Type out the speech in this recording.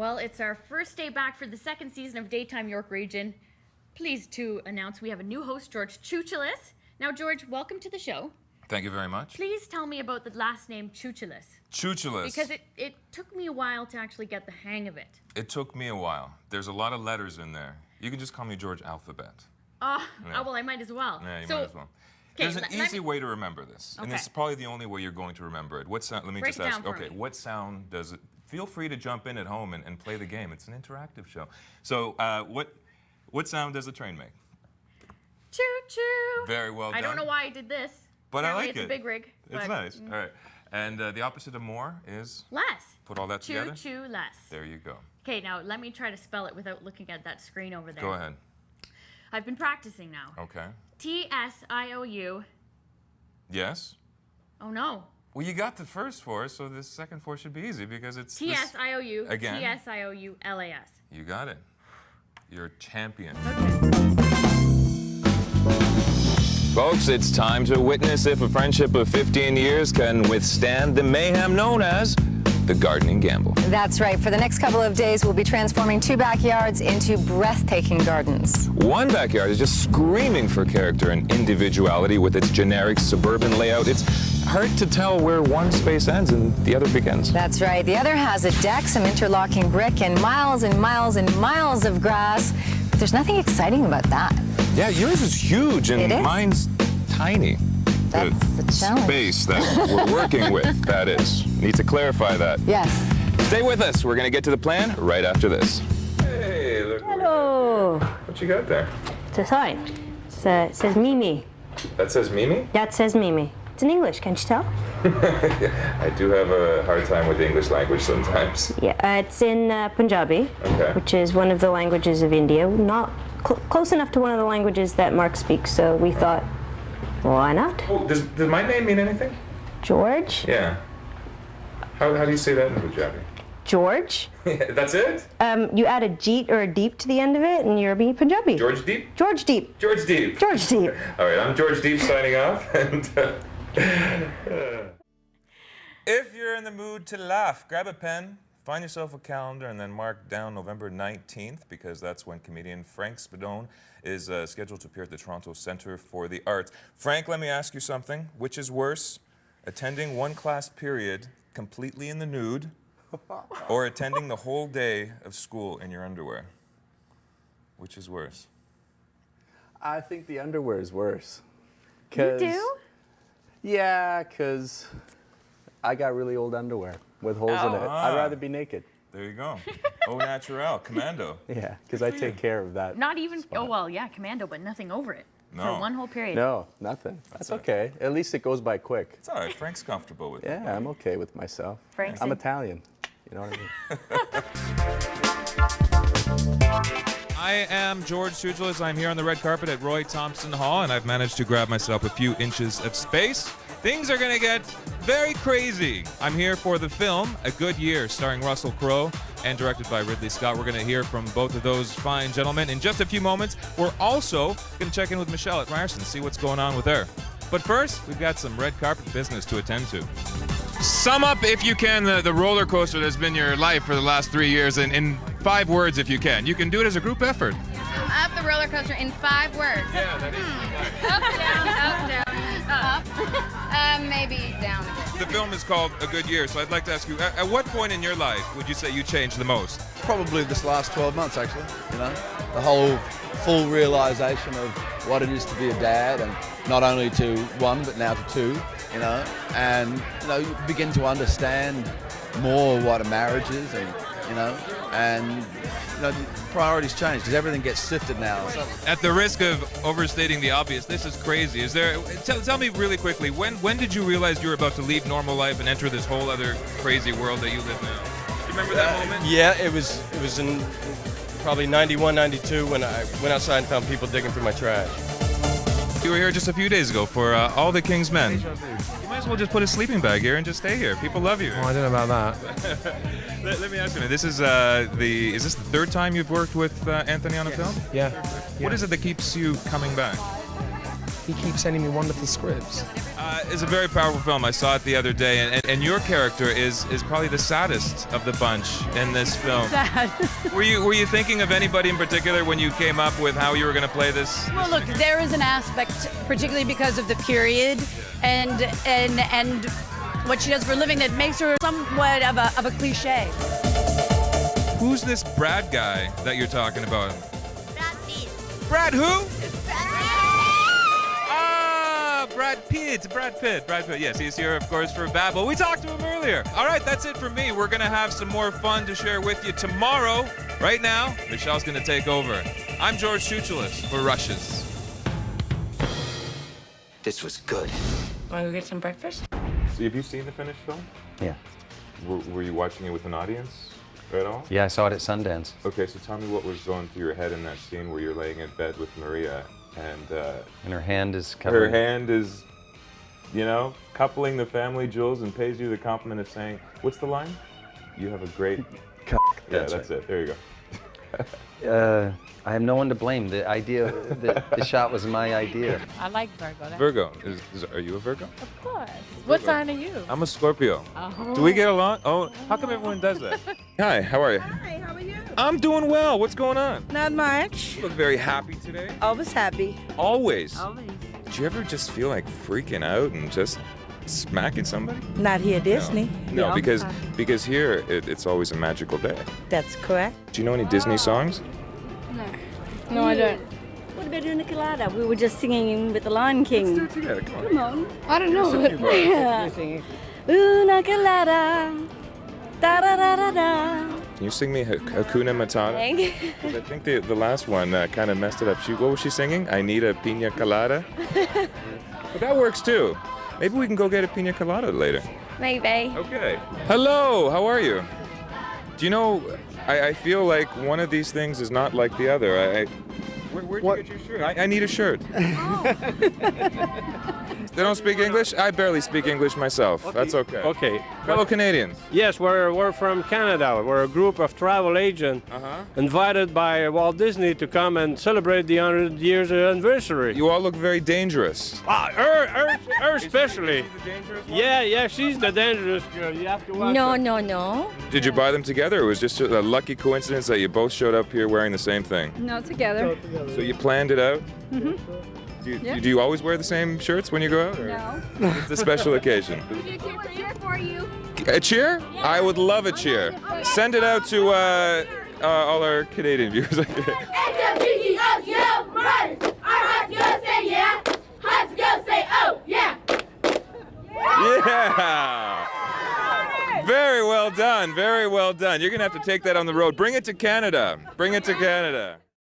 Well, it's our first day back for the second season of Daytime York Region. Pleased to announce we have a new host, George Tsioutsioulas. Now, George, welcome to the show. Thank you very much. Please tell me about the last name Tsioutsioulas. Tsioutsioulas. Because it took me a while to actually get the hang of it. It took me a while. There's a lot of letters in there. You can just call me George Alphabet. Oh, well, I might as well. Yeah, you might as well. There's an easy way to remember this, and this is probably the only way you're going to remember it. What sound? Let me just ask. Okay, what sound does it? Feel free to jump in at home and play the game. It's an interactive show. So, what sound does a train make? Choo choo. Very well done. I don't know why I did this. But apparently I like it's a big rig. It's nice. All right. And the opposite of more is? Less. Put all that together? Tsioutsioulas. There you go. Okay, now let me try to spell it without looking at that screen over there. Go ahead. I've been practicing now. Okay. T-S-I-O-U. Yes? Oh, no. Well, you got the first four, so the second four should be easy because it's T-S-I-O-U. Again? T-S-I-O-U-L-A-S. You got it. You're a champion. Okay. Folks, it's time to witness if a friendship of 15 years can withstand the mayhem known as the gardening gamble. That's right. For the next couple of days, we'll be transforming 2 backyards into breathtaking gardens. One backyard is just screaming for character and individuality with its generic suburban layout. It's hard to tell where one space ends and the other begins. That's right. The other has a deck, some interlocking brick, and miles and miles and miles of grass. But there's nothing exciting about that. Yeah, yours is huge and mine's tiny. That's the challenge. Space that we're working with, that is. Need to clarify that. Yes. Stay with us. We're going to get to the plan right after this. Hey, look. Hello. What you got there? It's a sign. It says Mimi. That says Mimi? That says Mimi. It's in English, can't you tell? I do have a hard time with the English language sometimes. Yeah, it's in Punjabi, which is one of the languages of India. Not close enough to one of the languages that Mark speaks, so we thought, why not? Oh, does my name mean anything? George? Yeah. How do you say that in Punjabi? George? That's it? You add a jeet or a deep to the end of it, and you're being Punjabi. George Deep? George Deep. George Deep. George Deep. All right, I'm George Deep signing off. And if you're in the mood to laugh, grab a pen, find yourself a calendar, and then mark down November 19th, because that's when comedian Frank Spadone is scheduled to appear at the Toronto Centre for the Arts. Frank, let me ask you something. Which is worse, attending one class period completely in the nude, or attending the whole day of school in your underwear? Which is worse? I think the underwear is worse. You do? Yeah, because I got really old underwear with holes in it. I'd rather be naked. There you go. Au naturel, commando. Yeah, because I take care of that. Not even, well, yeah, commando, but nothing over it. No. For one whole period. No, nothing. That's okay. At least it goes by quick. It's all right. Frank's comfortable with it. Yeah, I'm okay with myself. Frank's I'm Italian. You know what I mean? I am George Tsioutsioulas. I'm here on the red carpet at Roy Thompson Hall, and I've managed to grab myself a few inches of space. Things are going to get very crazy. I'm here for the film A Good Year, starring Russell Crowe and directed by Ridley Scott. We're going to hear from both of those fine gentlemen in just a few moments. We're also going to check in with Michelle at Ryerson, see what's going on with her. But first, we've got some red carpet business to attend to. Sum up, if you can, the roller coaster that's been your life for the last 3 years in 5 words, if you can. You can do it as a group effort. Sum up the roller coaster in 5 words. Yeah, that is. Up, down, up, down. Maybe down a bit. The film is called A Good Year, so I'd like to ask you, at what point in your life would you say you changed the most? Probably this last 12 months, actually. You know, the whole full realization of what it is to be a dad, and not only to one, but now to 2. You know, and you begin to understand more what a marriage is, and priorities change because everything gets sifted now. So. At the risk of overstating the obvious, this is crazy. Is there? Tell me really quickly, when did you realize you were about to leave normal life and enter this whole other crazy world that you live now? Do you remember that moment? Yeah, it was in probably 91, 92 when I went outside and found people digging through my trash. You were here just a few days ago for All the King's Men. You might as well just put a sleeping bag here and just stay here. People love you. Oh, I don't know about that. Let me ask you, this is is this the 3rd time you've worked with Anthony on a film? Yeah. What is it that keeps you coming back? He keeps sending me wonderful scripts. It's a very powerful film. I saw it the other day, and your character is probably the saddest of the bunch in this film. Sad. Were you thinking of anybody in particular when you came up with how you were going to play this? Well, look, there is an aspect, particularly because of the period and what she does for a living, that makes her somewhat of a cliche. Who's this Brad guy that you're talking about? Brad Pitt. Brad who? Brad Pitt. Brad Pitt. Yes, he's here, of course, for Babel. We talked to him earlier. All right, that's it for me. We're going to have some more fun to share with you tomorrow. Right now, Michelle's going to take over. I'm George Tsioutsioulas for Rushes. This was good. Want to go get some breakfast? So have you seen the finished film? Yeah. Were you watching it with an audience at all? Yeah, I saw it at Sundance. Okay, so tell me what was going through your head in that scene where you're laying in bed with Maria and her hand is covering. Her hand is, you know, coupling the family jewels and pays you the compliment of saying, what's the line? You have a great cock. Yeah, that's it. There you go. I have no one to blame. The idea, the shot was my idea. I like Virgo. Virgo. Are you a Virgo? Of course. What sign are you? I'm a Scorpio. Oh. Do we get along? Oh, how come everyone does that? Hi, how are you? Hi, how are you? I'm doing well. What's going on? Not much. You look very happy today. Always happy. Always? Always. Do you ever just feel like freaking out and just smacking somebody? Not here, Disney. No, because here it's always a magical day. That's correct. Do you know any Disney songs? No, I don't. What about doing the colada? We were just singing with the Lion King. Let's do it together. Come on. Come on. I don't know. Yeah. Una colada. Da da da da da. Can you sing me Hakuna Matata? Because I think the last one kind of messed it up. What was she singing? I need a pina colada? But that works too. Maybe we can go get a pina colada later. Maybe. Okay. Hello, how are you? Do you know, I feel like one of these things is not like the other. Where'd you get your shirt? I need a shirt. They don't speak English? I barely speak English myself. Okay. That's okay. Okay. Fellow Canadians. Yes, we're from Canada. We're a group of travel agents invited by Walt Disney to come and celebrate the 100 years anniversary. You all look very dangerous. Her especially. Yeah, she's the dangerous girl. You have to watch her. No. Did you buy them together, or was it just a lucky coincidence that you both showed up here wearing the same thing? No, together. So you planned it out? Mm-hmm. Do you always wear the same shirts when you go out? Or? No. It's a special occasion. We do a cheer for you. A cheer? I would love a cheer. Send it out to all our Canadian viewers. Yeah! Very well done, very well done. You're going to have to take that on the road. Bring it to Canada. Bring it to Canada.